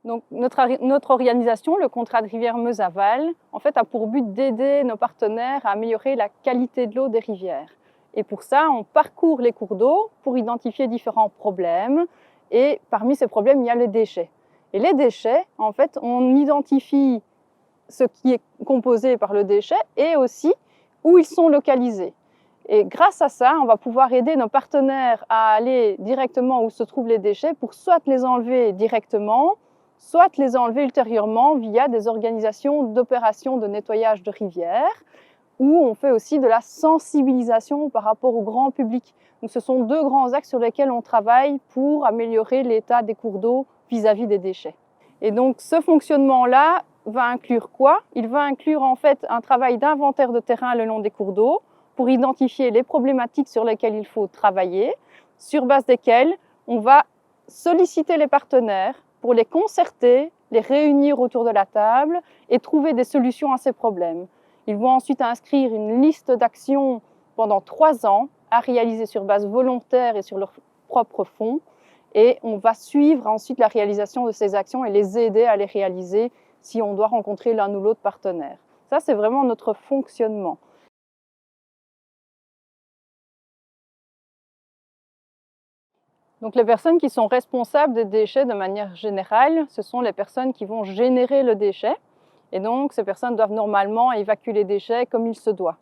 Donc notre organisation, le contrat de rivière Meuse-Aval, en fait, a pour but d'aider nos partenaires à améliorer la qualité de l'eau des rivières. Et pour ça, on parcourt les cours d'eau pour identifier différents problèmes. Et parmi ces problèmes, il y a les déchets. Et les déchets, en fait, on identifie ce qui est composé par le déchet et aussi où ils sont localisés. Et grâce à ça, on va pouvoir aider nos partenaires à aller directement où se trouvent les déchets pour soit les enlever directement, soit les enlever ultérieurement via des organisations d'opérations de nettoyage de rivières, où on fait aussi de la sensibilisation par rapport au grand public. Donc ce sont deux grands axes sur lesquels on travaille pour améliorer l'état des cours d'eau vis-à-vis des déchets. Et donc ce fonctionnement-là va inclure quoi? Il va inclure en fait un travail d'inventaire de terrain le long des cours d'eau pour identifier les problématiques sur lesquelles il faut travailler, sur base desquelles on va solliciter les partenaires pour les concerter, les réunir autour de la table et trouver des solutions à ces problèmes. Ils vont ensuite inscrire une liste d'actions pendant 3 ans à réaliser sur base volontaire et sur leurs propres fonds. Et on va suivre ensuite la réalisation de ces actions et les aider à les réaliser si on doit rencontrer l'un ou l'autre partenaire. Ça, c'est vraiment notre fonctionnement. Donc les personnes qui sont responsables des déchets de manière générale, ce sont les personnes qui vont générer le déchet. Et donc ces personnes doivent normalement évacuer les déchets comme il se doit.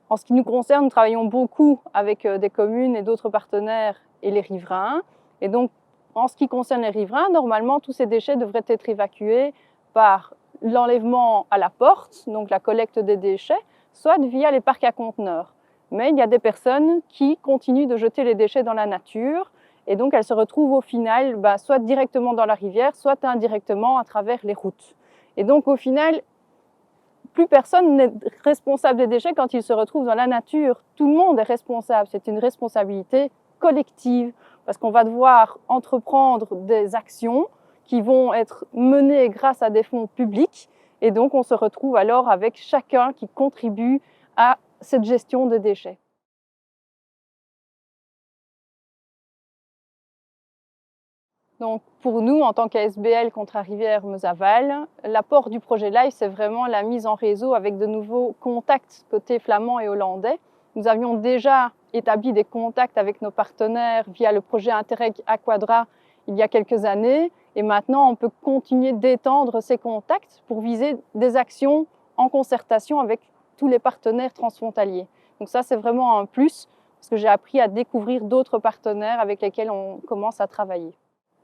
En ce qui nous concerne, nous travaillons beaucoup avec des communes et d'autres partenaires et les riverains. Et donc en ce qui concerne les riverains, normalement tous ces déchets devraient être évacués par l'enlèvement à la porte, donc la collecte des déchets, soit via les parcs à conteneurs. Mais il y a des personnes qui continuent de jeter les déchets dans la nature. Et donc, elles se retrouvent au final soit directement dans la rivière, soit indirectement à travers les routes. Et donc, au final, plus personne n'est responsable des déchets quand ils se retrouvent dans la nature. Tout le monde est responsable. C'est une responsabilité collective parce qu'on va devoir entreprendre des actions qui vont être menées grâce à des fonds publics. Et donc, on se retrouve alors avec chacun qui contribue à cette gestion de déchets. Donc pour nous, en tant qu'ASBL Contrat Rivière Meuse-Aval, l'apport du projet LIFE, c'est vraiment la mise en réseau avec de nouveaux contacts côté flamand et hollandais. Nous avions déjà établi des contacts avec nos partenaires via le projet Interreg Aquadra il y a quelques années. Et maintenant, on peut continuer d'étendre ces contacts pour viser des actions en concertation avec tous les partenaires transfrontaliers. Donc ça, c'est vraiment un plus parce que j'ai appris à découvrir d'autres partenaires avec lesquels on commence à travailler.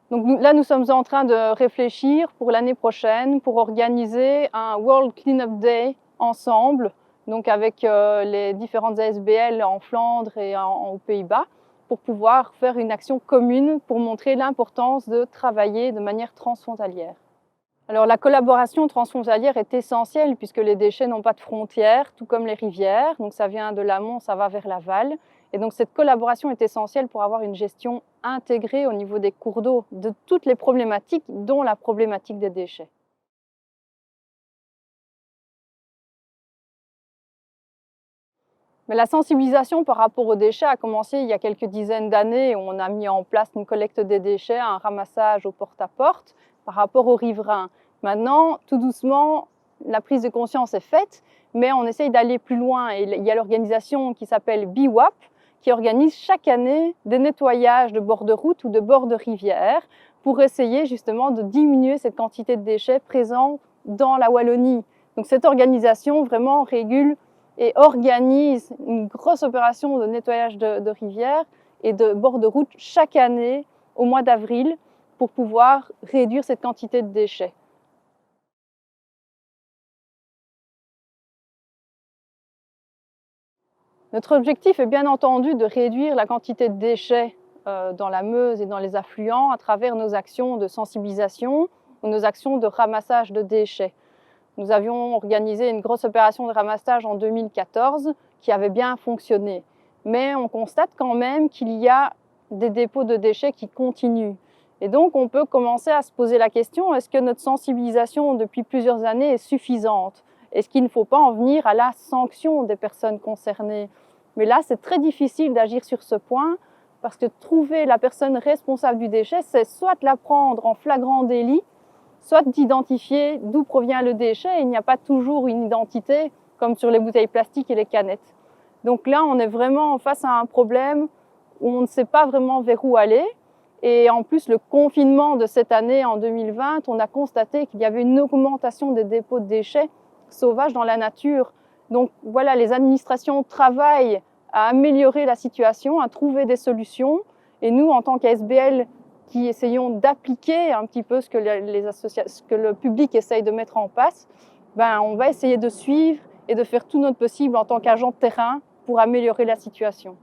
Donc là, nous sommes en train de réfléchir pour l'année prochaine pour organiser un World Cleanup Day ensemble, donc avec les différentes ASBL en Flandre et aux Pays-Bas, pour pouvoir faire une action commune pour montrer l'importance de travailler de manière transfrontalière. Alors la collaboration transfrontalière est essentielle puisque les déchets n'ont pas de frontières, tout comme les rivières. Donc ça vient de l'amont, ça va vers l'aval. Et donc cette collaboration est essentielle pour avoir une gestion intégrée au niveau des cours d'eau de toutes les problématiques, dont la problématique des déchets. Mais la sensibilisation par rapport aux déchets a commencé il y a quelques dizaines d'années. On a mis en place une collecte des déchets, un ramassage au porte-à-porte par rapport aux riverains. Maintenant, tout doucement, la prise de conscience est faite, mais on essaye d'aller plus loin. Et il y a l'organisation qui s'appelle BWAP, qui organise chaque année des nettoyages de bords de route ou de bords de rivière pour essayer justement de diminuer cette quantité de déchets présents dans la Wallonie. Donc cette organisation vraiment régule et organise une grosse opération de nettoyage de rivières et de bords de route chaque année au mois d'avril pour pouvoir réduire cette quantité de déchets. Notre objectif est bien entendu de réduire la quantité de déchets dans la Meuse et dans les affluents à travers nos actions de sensibilisation ou nos actions de ramassage de déchets. Nous avions organisé une grosse opération de ramassage en 2014 qui avait bien fonctionné. Mais on constate quand même qu'il y a des dépôts de déchets qui continuent. Et donc on peut commencer à se poser la question, est-ce que notre sensibilisation depuis plusieurs années est suffisante? Est-ce qu'il ne faut pas en venir à la sanction des personnes concernées? Mais là, c'est très difficile d'agir sur ce point parce que trouver la personne responsable du déchet, c'est soit la prendre en flagrant délit, soit d'identifier d'où provient le déchet. Il n'y a pas toujours une identité, comme sur les bouteilles plastiques et les canettes. Donc là, on est vraiment face à un problème où on ne sait pas vraiment vers où aller. Et en plus, le confinement de cette année, en 2020, on a constaté qu'il y avait une augmentation des dépôts de déchets sauvages dans la nature. Donc voilà, les administrations travaillent à améliorer la situation, à trouver des solutions. Et nous, en tant qu'ASBL, qui essayons d'appliquer un petit peu ce que le public essaye de mettre en place, on va essayer de suivre et de faire tout notre possible en tant qu'agent de terrain pour améliorer la situation.